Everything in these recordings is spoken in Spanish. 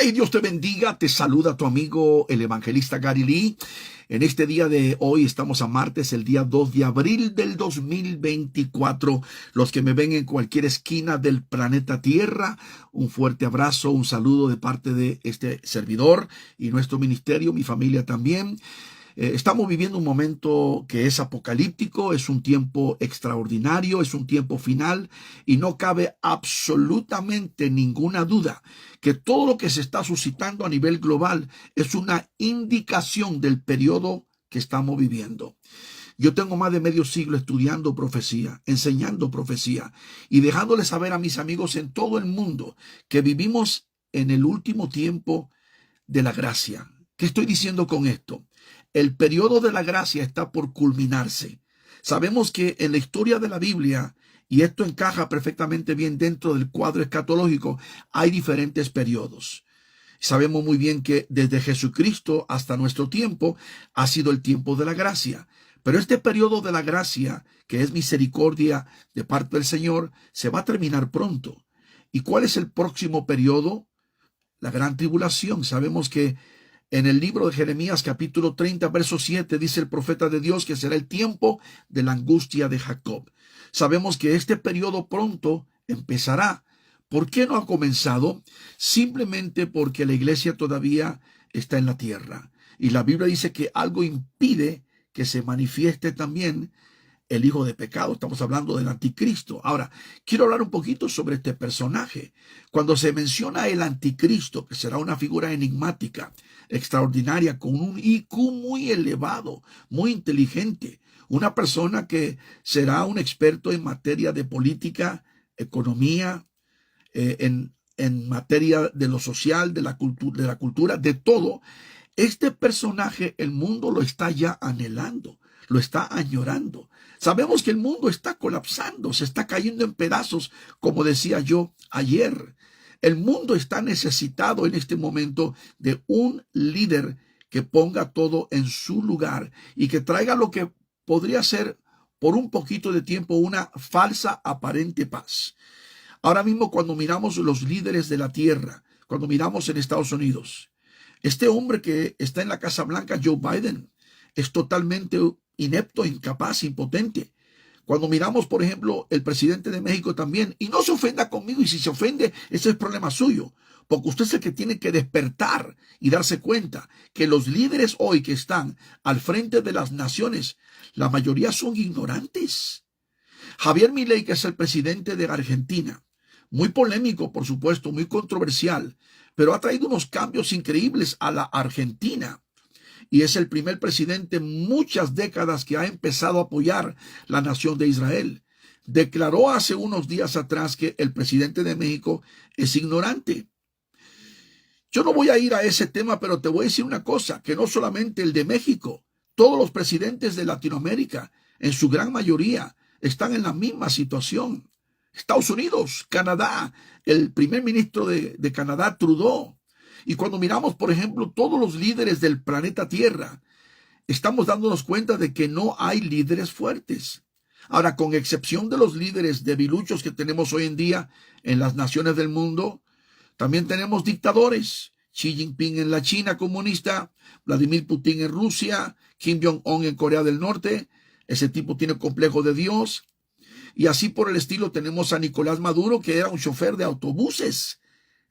Hey, Dios te bendiga, te saluda tu amigo el evangelista Gary Lee. En este día de hoy estamos a martes, el día 2 de abril del 2024. Los que me ven en cualquier esquina del planeta Tierra, un fuerte abrazo, un saludo de parte de este servidor y nuestro ministerio, mi familia también. Estamos viviendo un momento que es apocalíptico, es un tiempo extraordinario, es un tiempo final y no cabe absolutamente ninguna duda que todo lo que se está suscitando a nivel global es una indicación del periodo que estamos viviendo. Yo tengo más de medio siglo estudiando profecía, enseñando profecía y dejándole saber a mis amigos en todo el mundo que vivimos en el último tiempo de la gracia. ¿Qué estoy diciendo con esto? El periodo de la gracia está por culminarse. Sabemos que en la historia de la Biblia, y esto encaja perfectamente bien dentro del cuadro escatológico, hay diferentes periodos. Sabemos muy bien que desde Jesucristo hasta nuestro tiempo ha sido el tiempo de la gracia. Pero este periodo de la gracia, que es misericordia de parte del Señor, se va a terminar pronto. ¿Y cuál es el próximo periodo? La gran tribulación. Sabemos que en el libro de Jeremías capítulo 30 verso 7 dice el profeta de Dios que será el tiempo de la angustia de Jacob. Sabemos que este periodo pronto empezará. ¿Por qué no ha comenzado? Simplemente porque la iglesia todavía está en la tierra. Y la Biblia dice que algo impide que se manifieste también el hijo de pecado. Estamos hablando del anticristo. Ahora, quiero hablar un poquito sobre este personaje. Cuando se menciona el anticristo, que será una figura enigmática, extraordinaria, con un IQ muy elevado, muy inteligente, una persona que será un experto en materia de política, economía, en materia de lo social, de la cultura, de todo. Este personaje, el mundo lo está ya anhelando, lo está añorando. Sabemos que el mundo está colapsando, se está cayendo en pedazos, como decía yo ayer. El mundo está necesitado en este momento de un líder que ponga todo en su lugar y que traiga lo que podría ser por un poquito de tiempo una falsa aparente paz. Ahora mismo cuando miramos los líderes de la tierra, cuando miramos en Estados Unidos, este hombre que está en la Casa Blanca, Joe Biden, es totalmente inepto, incapaz, impotente. Cuando miramos, por ejemplo, el presidente de México también, y no se ofenda conmigo, y si se ofende, ese es problema suyo, porque usted es el que tiene que despertar y darse cuenta que los líderes hoy que están al frente de las naciones, la mayoría son ignorantes. Javier Milei, que es el presidente de Argentina, muy polémico, por supuesto, muy controversial, pero ha traído unos cambios increíbles a la Argentina. Y es el primer presidente en muchas décadas que ha empezado a apoyar la nación de Israel. Declaró hace unos días atrás que el presidente de México es ignorante. Yo no voy a ir a ese tema, pero te voy a decir una cosa, que no solamente el de México, todos los presidentes de Latinoamérica, en su gran mayoría, están en la misma situación. Estados Unidos, Canadá, el primer ministro de Canadá, Trudeau. Y cuando miramos, por ejemplo, todos los líderes del planeta Tierra, estamos dándonos cuenta de que no hay líderes fuertes. Ahora, con excepción de los líderes debiluchos que tenemos hoy en día en las naciones del mundo, también tenemos dictadores. Xi Jinping en la China comunista, Vladimir Putin en Rusia, Kim Jong-un en Corea del Norte. Ese tipo tiene complejo de Dios. Y así por el estilo tenemos a Nicolás Maduro, que era un chofer de autobuses.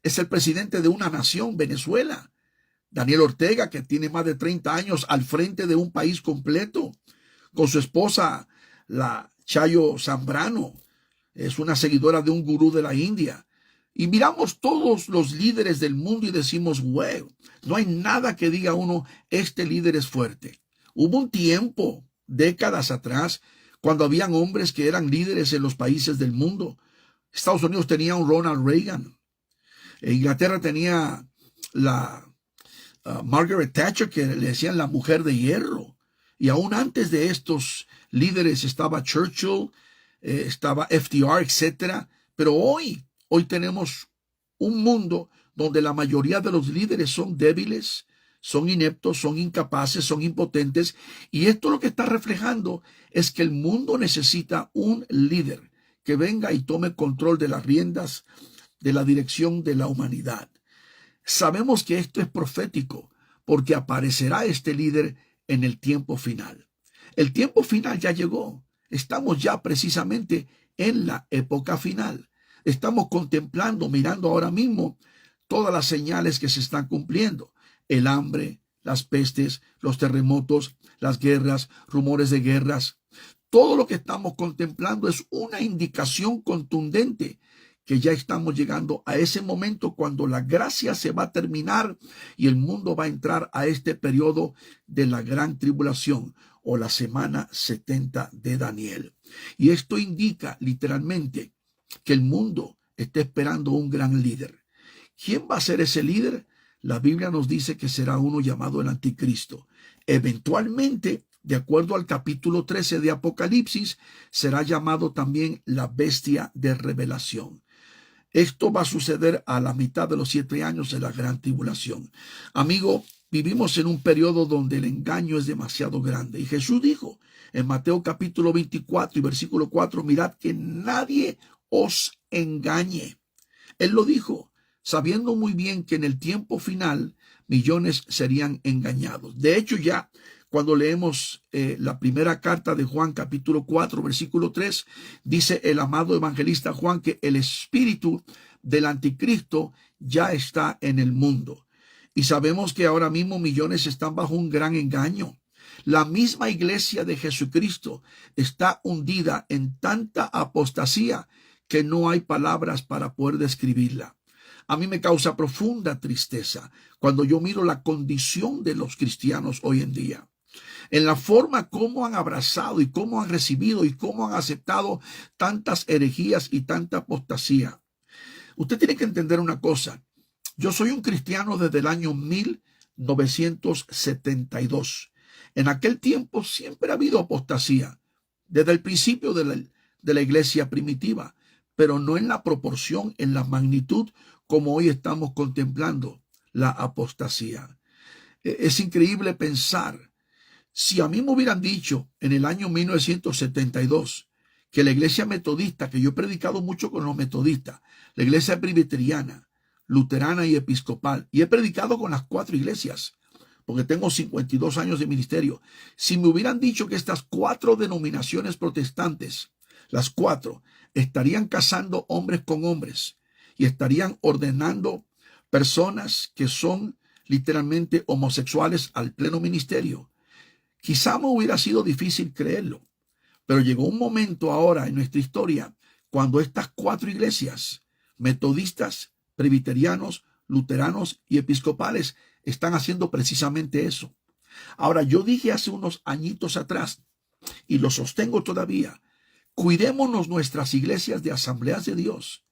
Es el presidente de una nación, Venezuela. Daniel Ortega, que tiene más de 30 años al frente de un país completo, con su esposa, la Chayo Zambrano. Es una seguidora de un gurú de la India. Y miramos todos los líderes del mundo y decimos, wow, no hay nada que diga uno, este líder es fuerte. Hubo un tiempo, décadas atrás, cuando habían hombres que eran líderes en los países del mundo. Estados Unidos tenía un Ronald Reagan. Inglaterra tenía la Margaret Thatcher, que le decían la mujer de hierro. Y aún antes de estos líderes estaba Churchill, estaba FDR, etcétera. Pero hoy tenemos un mundo donde la mayoría de los líderes son débiles, son ineptos, son incapaces, son impotentes. Y esto lo que está reflejando es que el mundo necesita un líder que venga y tome control de las riendas de la dirección de la humanidad. Sabemos que esto es profético porque aparecerá este líder en el tiempo final. El tiempo final ya llegó. Estamos ya precisamente en la época final. Estamos contemplando, mirando ahora mismo todas las señales que se están cumpliendo. El hambre, las pestes, los terremotos, las guerras, rumores de guerras. Todo lo que estamos contemplando es una indicación contundente que ya estamos llegando a ese momento cuando la gracia se va a terminar y el mundo va a entrar a este periodo de la gran tribulación o la semana 70 de Daniel. Y esto indica literalmente que el mundo está esperando un gran líder. ¿Quién va a ser ese líder? La Biblia nos dice que será uno llamado el anticristo. Eventualmente, de acuerdo al capítulo 13 de Apocalipsis, será llamado también la bestia de revelación. Esto va a suceder a la mitad de los 7 años de la gran tribulación. Amigo, vivimos en un periodo donde el engaño es demasiado grande. Y Jesús dijo en Mateo capítulo 24 y versículo 4, mirad que nadie os engañe. Él lo dijo, sabiendo muy bien que en el tiempo final millones serían engañados. De hecho, ya cuando leemos la primera carta de Juan, capítulo 4, versículo 3, dice el amado evangelista Juan que el espíritu del anticristo ya está en el mundo. Y sabemos que ahora mismo millones están bajo un gran engaño. La misma iglesia de Jesucristo está hundida en tanta apostasía que no hay palabras para poder describirla. A mí me causa profunda tristeza cuando yo miro la condición de los cristianos hoy en día, en la forma como han abrazado y cómo han recibido y cómo han aceptado tantas herejías y tanta apostasía. Usted tiene que entender una cosa. Yo soy un cristiano desde el año 1972. En aquel tiempo siempre ha habido apostasía, desde el principio de la iglesia primitiva, pero no en la proporción, en la magnitud como hoy estamos contemplando la apostasía. Es increíble pensar, si a mí me hubieran dicho en el año 1972 que la iglesia metodista, que yo he predicado mucho con los metodistas, la iglesia presbiteriana, luterana y episcopal, y he predicado con las 4 iglesias, porque tengo 52 años de ministerio, si me hubieran dicho que estas 4 denominaciones protestantes, las 4, estarían casando hombres con hombres y estarían ordenando personas que son literalmente homosexuales al pleno ministerio, quizá me hubiera sido difícil creerlo, pero llegó un momento ahora en nuestra historia cuando estas 4 iglesias, metodistas, presbiterianos, luteranos y episcopales, están haciendo precisamente eso. Ahora, yo dije hace unos añitos atrás, y lo sostengo todavía, cuidémonos nuestras iglesias de Asambleas de Dios,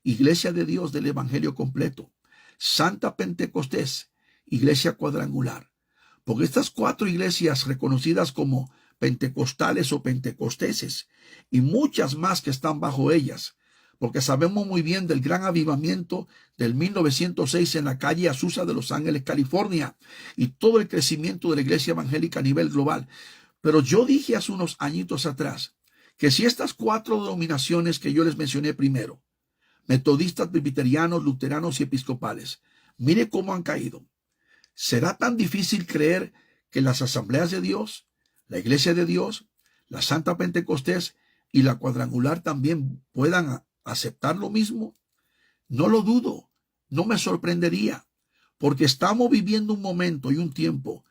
Iglesia de Dios del Evangelio completo, Santa Pentecostés, Iglesia Cuadrangular. Porque estas 4 iglesias reconocidas como pentecostales o pentecosteses y muchas más que están bajo ellas, porque sabemos muy bien del gran avivamiento del 1906 en la calle Azusa de Los Ángeles, California, y todo el crecimiento de la iglesia evangélica a nivel global. Pero yo dije hace unos añitos atrás que si estas 4 denominaciones que yo les mencioné primero, metodistas, presbiterianos, luteranos y episcopales, mire cómo han caído. ¿Será tan difícil creer que las Asambleas de Dios, la Iglesia de Dios, la Santa Pentecostés y la Cuadrangular también puedan aceptar lo mismo? No lo dudo, no me sorprendería, porque estamos viviendo un momento y un tiempo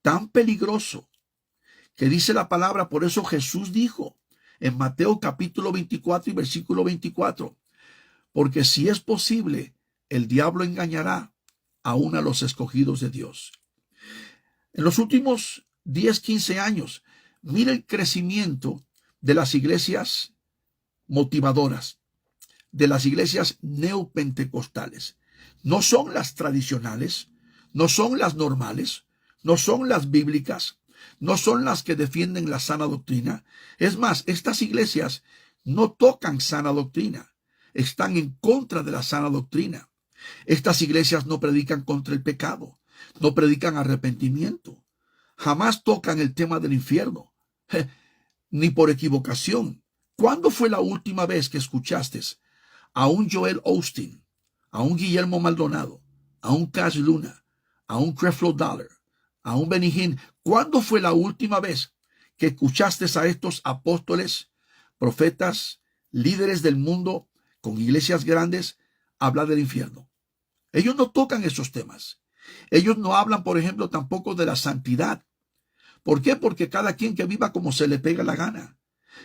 tan peligroso que dice la palabra. Por eso Jesús dijo en Mateo capítulo 24 y versículo 24, porque si es posible, el diablo engañará aún a los escogidos de Dios. En los últimos 10, 15 años, mira el crecimiento de las iglesias motivadoras, de las iglesias neopentecostales. No son las tradicionales, no son las normales, no son las bíblicas, no son las que defienden la sana doctrina. Es más, estas iglesias no tocan sana doctrina, están en contra de la sana doctrina. Estas iglesias no predican contra el pecado, no predican arrepentimiento, jamás tocan el tema del infierno, ni por equivocación. ¿Cuándo fue la última vez que escuchaste a un Joel Osteen, a un Guillermo Maldonado, a un Cash Luna, a un Creflo Dollar, a un Benny Hinn. ¿Cuándo fue la última vez que escuchaste a estos apóstoles, profetas, líderes del mundo con iglesias grandes hablar del infierno? Ellos no tocan esos temas. Ellos no hablan, por ejemplo, tampoco de la santidad. ¿Por qué? Porque cada quien que viva como se le pega la gana.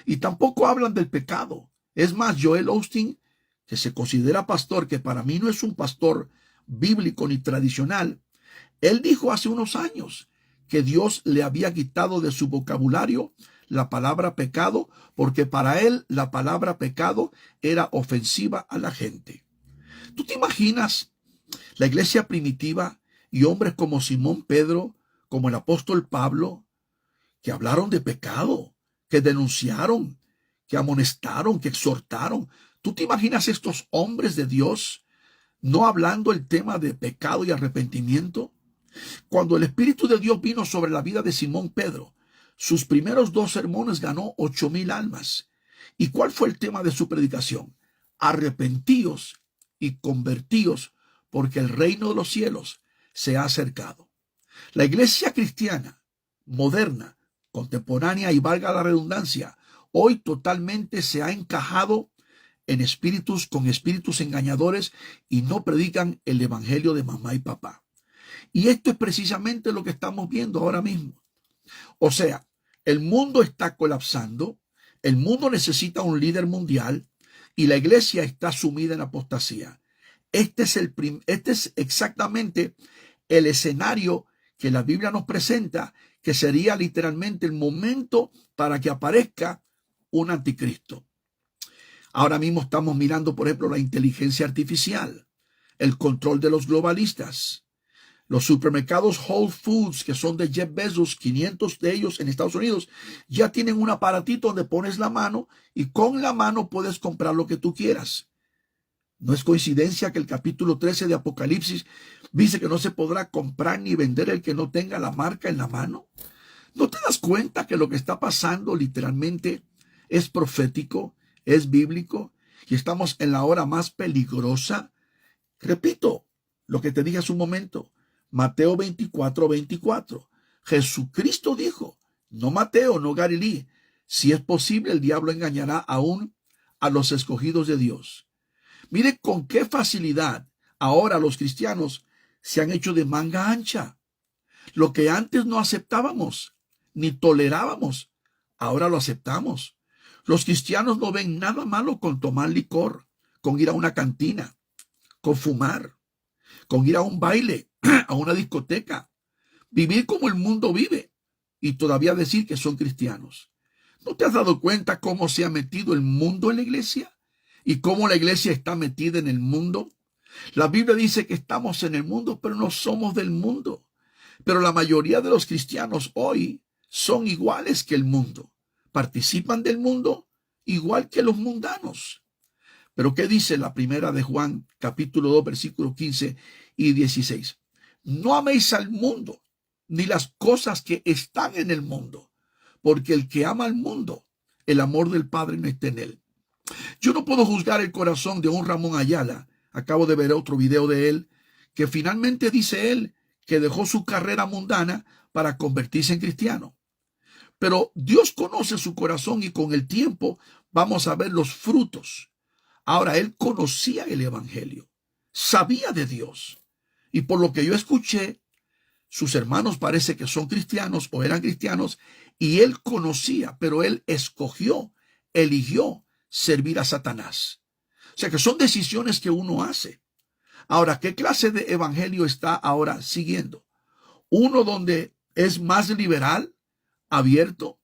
Y tampoco hablan del pecado. Es más, Joel Osteen, que se considera pastor, que para mí no es un pastor bíblico ni tradicional, él dijo hace unos años que Dios le había quitado de su vocabulario la palabra pecado, porque para él la palabra pecado era ofensiva a la gente. ¿Tú te imaginas la iglesia primitiva y hombres como Simón Pedro, como el apóstol Pablo, que hablaron de pecado, que denunciaron, que amonestaron, que exhortaron? ¿Tú te imaginas estos hombres de Dios no hablando el tema de pecado y arrepentimiento? Cuando el Espíritu de Dios vino sobre la vida de Simón Pedro, sus primeros 2 sermones ganó 8,000 almas. ¿Y cuál fue el tema de su predicación? Arrepentíos y convertíos, porque el reino de los cielos se ha acercado. La iglesia cristiana, moderna, contemporánea y valga la redundancia, hoy totalmente se ha encajado con espíritus engañadores y no predican el evangelio de mamá y papá. Y esto es precisamente lo que estamos viendo ahora mismo. O sea, el mundo está colapsando, el mundo necesita un líder mundial y la iglesia está sumida en apostasía. Este es exactamente el escenario que la Biblia nos presenta, que sería literalmente el momento para que aparezca un anticristo. Ahora mismo estamos mirando, por ejemplo, la inteligencia artificial, el control de los globalistas. Los supermercados Whole Foods, que son de Jeff Bezos, 500 de ellos en Estados Unidos, ya tienen un aparatito donde pones la mano y con la mano puedes comprar lo que tú quieras. No es coincidencia que el capítulo 13 de Apocalipsis dice que no se podrá comprar ni vender el que no tenga la marca en la mano. ¿No te das cuenta que lo que está pasando literalmente es profético, es bíblico y estamos en la hora más peligrosa? Repito lo que te dije hace un momento. Mateo 24:24. Jesucristo dijo, no Mateo, no Galilea, si es posible el diablo engañará aún a los escogidos de Dios. Mire con qué facilidad ahora los cristianos se han hecho de manga ancha. Lo que antes no aceptábamos ni tolerábamos, ahora lo aceptamos. Los cristianos no ven nada malo con tomar licor, con ir a una cantina, con fumar, con ir a un baile, a una discoteca, vivir como el mundo vive y todavía decir que son cristianos. ¿No te has dado cuenta cómo se ha metido el mundo en la iglesia? ¿Y cómo la iglesia está metida en el mundo? La Biblia dice que estamos en el mundo, pero no somos del mundo. Pero la mayoría de los cristianos hoy son iguales que el mundo. Participan del mundo igual que los mundanos. Pero ¿qué dice la primera de Juan, capítulo 2, versículos 15 y 16? No améis al mundo, ni las cosas que están en el mundo, porque el que ama al mundo, el amor del Padre no está en él. Yo no puedo juzgar el corazón de un Ramón Ayala. Acabo de ver otro video de él, que finalmente dice él que dejó su carrera mundana para convertirse en cristiano. Pero Dios conoce su corazón y con el tiempo vamos a ver los frutos. Ahora, él conocía el evangelio, sabía de Dios. Y por lo que yo escuché, sus hermanos parece que son cristianos o eran cristianos y él conocía, pero él eligió servir a Satanás. O sea que son decisiones que uno hace. Ahora, ¿qué clase de evangelio está ahora siguiendo? Uno donde es más liberal, abierto.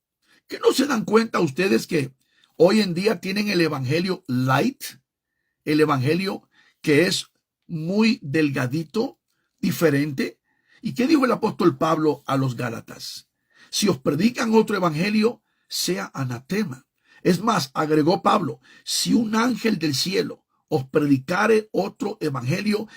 ¿Que no se dan cuenta ustedes que hoy en día tienen el evangelio light? El evangelio que es muy delgadito, diferente. ¿Y qué dijo el apóstol Pablo a los Gálatas? Si os predican otro evangelio, sea anatema. Es más, agregó Pablo, si un ángel del cielo os predicare otro evangelio,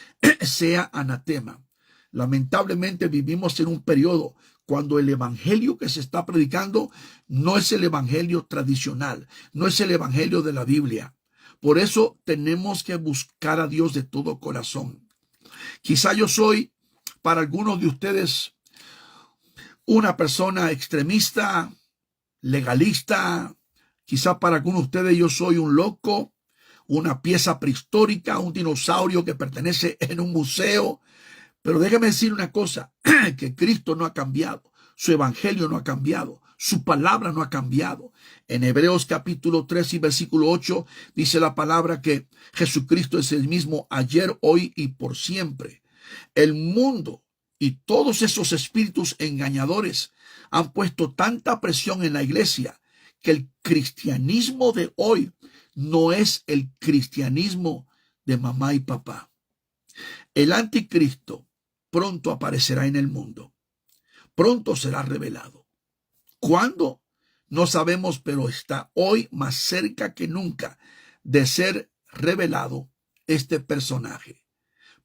sea anatema. Lamentablemente vivimos en un periodo cuando el evangelio que se está predicando no es el evangelio tradicional, no es el evangelio de la Biblia. Por eso tenemos que buscar a Dios de todo corazón. Quizá yo soy para algunos de ustedes una persona extremista, legalista. Quizá para algunos de ustedes yo soy un loco, una pieza prehistórica, un dinosaurio que pertenece en un museo. Pero déjeme decir una cosa, que Cristo no ha cambiado, su evangelio no ha cambiado, su palabra no ha cambiado. En Hebreos capítulo 3 y versículo 8 dice la palabra que Jesucristo es el mismo ayer, hoy y por siempre. El mundo y todos esos espíritus engañadores han puesto tanta presión en la iglesia que el cristianismo de hoy no es el cristianismo de mamá y papá. El anticristo pronto aparecerá en el mundo. Pronto será revelado. ¿Cuándo? No sabemos, pero está hoy más cerca que nunca de ser revelado este personaje.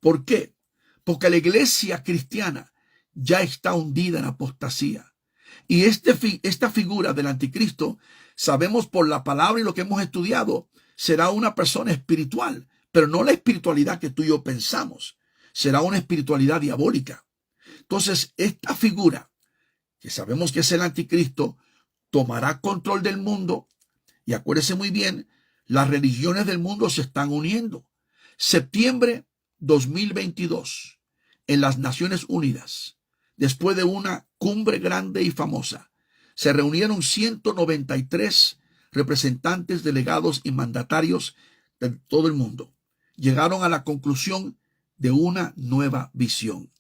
¿Por qué? Porque la iglesia cristiana ya está hundida en apostasía. Y esta figura del anticristo, sabemos por la palabra y lo que hemos estudiado, será una persona espiritual, pero no la espiritualidad que tú y yo pensamos. Será una espiritualidad diabólica. Entonces, esta figura, que sabemos que es el anticristo, tomará control del mundo. Y acuérdese muy bien, las religiones del mundo se están uniendo. Septiembre 2022, en las Naciones Unidas, después de una cumbre grande y famosa, se reunieron 193 representantes, delegados y mandatarios de todo el mundo. Llegaron a la conclusión de una nueva visión.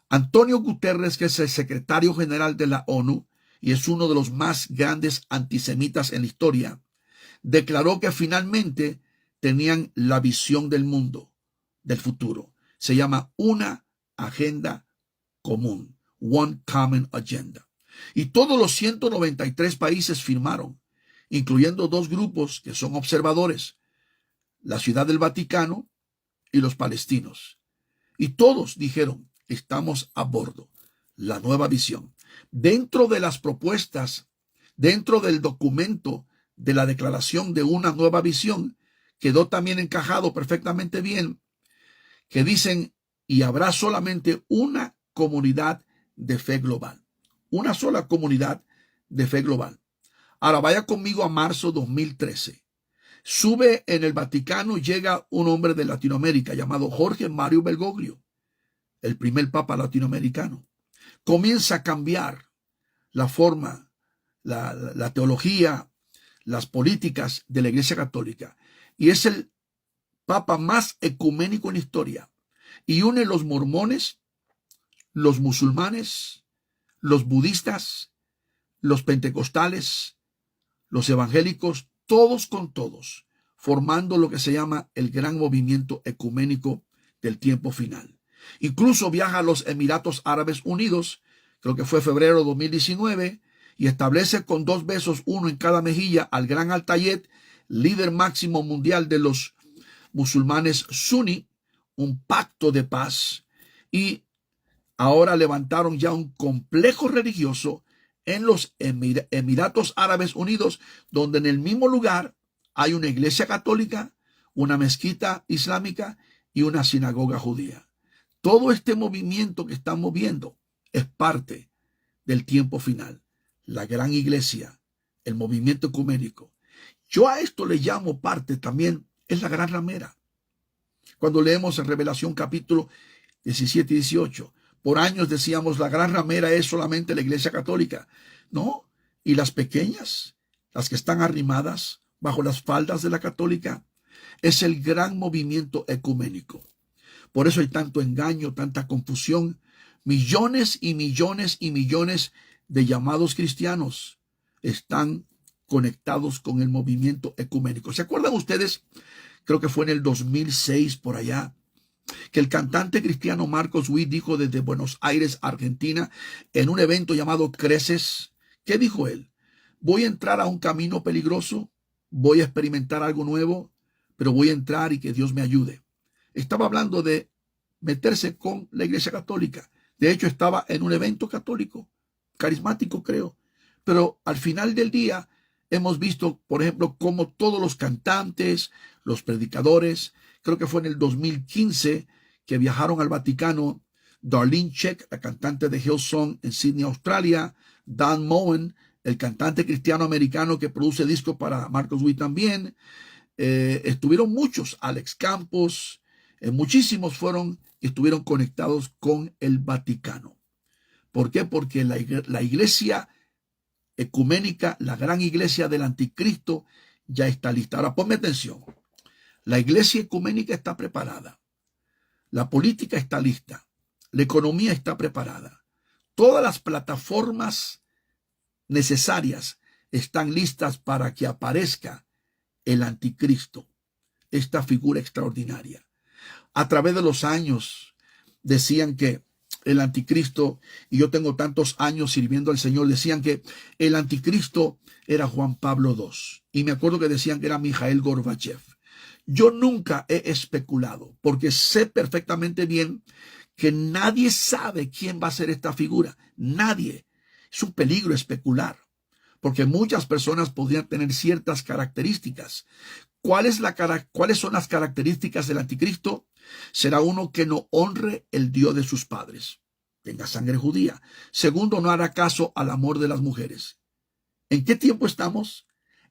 Antonio Guterres, que es el secretario general de la ONU y es uno de los más grandes antisemitas en la historia, declaró que finalmente tenían la visión del mundo, del futuro. Se llama una agenda común, One Common Agenda. Y todos los 193 países firmaron, incluyendo dos grupos que son observadores, la Ciudad del Vaticano y los palestinos. Y todos dijeron, estamos a bordo. La nueva visión. Dentro de las propuestas, dentro del documento de la declaración de una nueva visión, quedó también encajado perfectamente bien, que dicen, y habrá solamente una comunidad de fe global. Una sola comunidad de fe global. Ahora vaya conmigo a marzo 2013. Sube en el Vaticano, llega un hombre de Latinoamérica llamado Jorge Mario Bergoglio, el primer papa latinoamericano. Comienza a cambiar la forma, la teología, las políticas de la Iglesia Católica. Y es el papa más ecuménico en la historia. Y une los mormones, los musulmanes, los budistas, los pentecostales, los evangélicos, todos con todos, formando lo que se llama el gran movimiento ecuménico del tiempo final. Incluso viaja a los Emiratos Árabes Unidos, creo que fue febrero de 2019, y establece con 2 besos, uno en cada mejilla, al gran Al-Tayeb, líder máximo mundial de los musulmanes suní, un pacto de paz. Y ahora levantaron ya un complejo religioso en los Emiratos Árabes Unidos, donde en el mismo lugar hay una iglesia católica, una mezquita islámica y una sinagoga judía. Todo este movimiento que estamos viendo es parte del tiempo final. La gran iglesia, el movimiento ecuménico. Yo a esto le llamo parte también, es la gran ramera. Cuando leemos en Revelación capítulo 17 y 18, por años decíamos la gran ramera es solamente la iglesia católica. No, y las pequeñas, las que están arrimadas bajo las faldas de la católica, es el gran movimiento ecuménico. Por eso hay tanto engaño, tanta confusión. Millones y millones y millones de llamados cristianos están conectados con el movimiento ecuménico. ¿Se acuerdan ustedes? Creo que fue en el 2006 por allá, que el cantante cristiano Marcos Witt dijo desde Buenos Aires, Argentina, en un evento llamado Creces. ¿Qué dijo él? Voy a entrar a un camino peligroso, voy a experimentar algo nuevo, pero voy a entrar y que Dios me ayude. Estaba hablando de meterse con la iglesia católica. De hecho, estaba en un evento católico, carismático creo. Pero al final del día hemos visto, por ejemplo, cómo todos los cantantes, los predicadores, creo que fue en el 2015 que viajaron al Vaticano: Darlene Zschech, la cantante de Hillsong en Sydney, Australia; Dan Moen, el cantante cristiano americano que produce discos para Marcos Witt también. Estuvieron muchos, Alex Campos, muchísimos fueron que estuvieron conectados con el Vaticano. ¿Por qué? Porque la iglesia ecuménica, la gran iglesia del anticristo, ya está lista. Ahora ponme atención. La iglesia ecuménica está preparada. La política está lista. La economía está preparada. Todas las plataformas necesarias están listas para que aparezca el anticristo, esta figura extraordinaria. A través de los años decían que el anticristo, y yo tengo tantos años sirviendo al Señor, decían que el anticristo era Juan Pablo II. Y me acuerdo que decían que era Mikhail Gorbachev. Yo nunca he especulado, porque sé perfectamente bien que nadie sabe quién va a ser esta figura. Nadie. Es un peligro especular, porque muchas personas podrían tener ciertas características. ¿Cuáles son las características del anticristo? Será uno que no honre el Dios de sus padres, tenga sangre judía. Segundo, no hará caso al amor de las mujeres. ¿En qué tiempo estamos?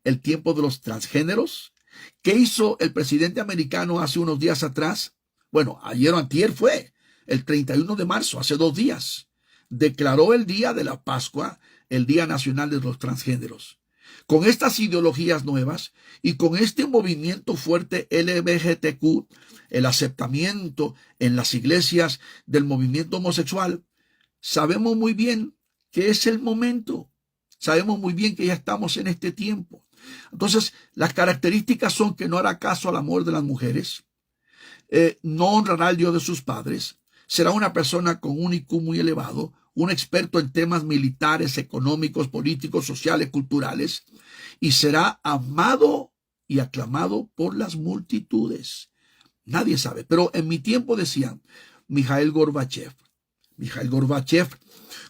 El tiempo de los transgéneros. ¿Qué hizo el presidente americano hace unos días atrás? Bueno, ayer o antier fue, el 31 de marzo, hace 2 días. Declaró el día de la Pascua, el Día Nacional de los Transgéneros. Con estas ideologías nuevas y con este movimiento fuerte LGBTQ, el aceptamiento en las iglesias del movimiento homosexual, sabemos muy bien que es el momento. Sabemos muy bien que ya estamos en este tiempo. Entonces, las características son que no hará caso al amor de las mujeres, no honrará al Dios de sus padres, será una persona con un IQ muy elevado, un experto en temas militares, económicos, políticos, sociales, culturales, y será amado y aclamado por las multitudes. Nadie sabe, pero en mi tiempo decían Mikhail Gorbachev. Mikhail Gorbachev,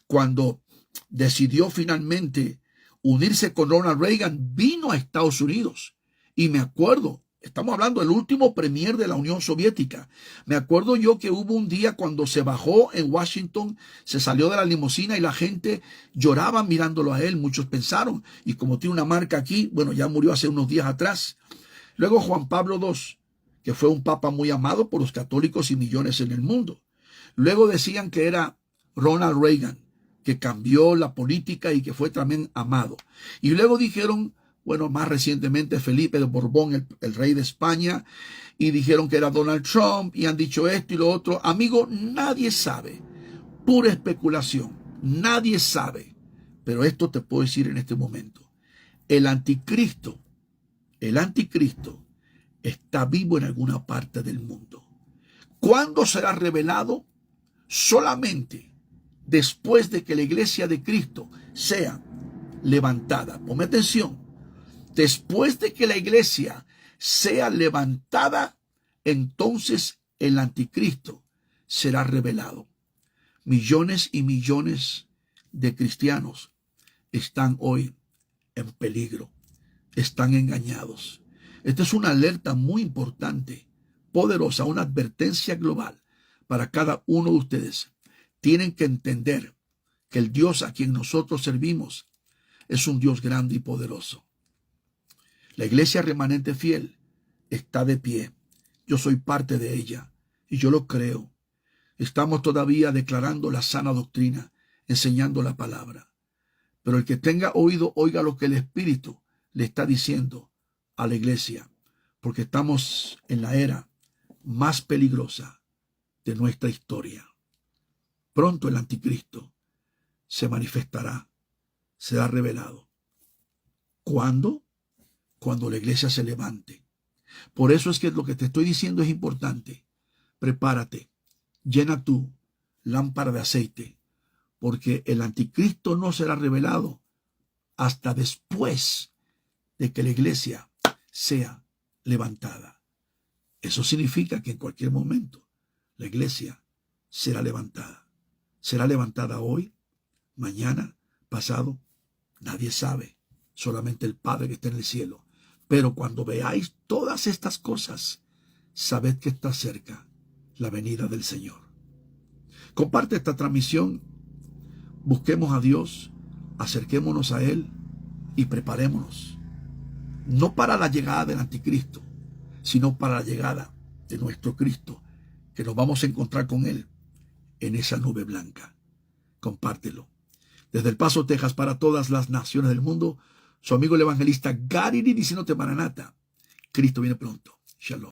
cuando decidió finalmente unirse con Ronald Reagan, vino a Estados Unidos. Y me acuerdo, estamos hablando del último premier de la Unión Soviética. Me acuerdo yo que hubo un día cuando se bajó en Washington, se salió de la limusina y la gente lloraba mirándolo a él. Muchos pensaron, y como tiene una marca aquí, bueno, ya murió hace unos días atrás. Luego Juan Pablo II, que fue un papa muy amado por los católicos y millones en el mundo. Luego decían que era Ronald Reagan, que cambió la política y que fue también amado. Y luego dijeron, bueno, más recientemente Felipe de Borbón, el rey de España, y dijeron que era Donald Trump, y han dicho esto y lo otro. Amigo, nadie sabe. Pura especulación. Nadie sabe. Pero esto te puedo decir en este momento. El anticristo está vivo en alguna parte del mundo. ¿Cuándo será revelado? Solamente después de que la iglesia de Cristo sea levantada. Ponme atención. Después de que la iglesia sea levantada, entonces el anticristo será revelado. Millones y millones de cristianos están hoy en peligro, están engañados. Esta es una alerta muy importante, poderosa, una advertencia global para cada uno de ustedes. Tienen que entender que el Dios a quien nosotros servimos es un Dios grande y poderoso. La iglesia remanente fiel está de pie. Yo soy parte de ella y yo lo creo. Estamos todavía declarando la sana doctrina, enseñando la palabra. Pero el que tenga oído, oiga lo que el Espíritu le está diciendo a la iglesia, porque estamos en la era más peligrosa de nuestra historia. Pronto el anticristo se manifestará, será revelado. ¿Cuándo? Cuando la iglesia se levante. Por eso es que lo que te estoy diciendo es importante. Prepárate, llena tu lámpara de aceite, porque el anticristo no será revelado hasta después de que la iglesia sea levantada. Eso significa que en cualquier momento la iglesia será levantada. ¿Será levantada hoy, mañana, pasado? Nadie sabe, solamente el Padre que está en el cielo. Pero cuando veáis todas estas cosas, sabed que está cerca la venida del Señor. Comparte esta transmisión. Busquemos a Dios, acerquémonos a Él y preparémonos. No para la llegada del anticristo, sino para la llegada de nuestro Cristo, que nos vamos a encontrar con Él en esa nube blanca. Compártelo. Desde El Paso, Texas, para todas las naciones del mundo, su amigo el evangelista Gary Lee diciéndote Maranata. Cristo viene pronto. Shalom.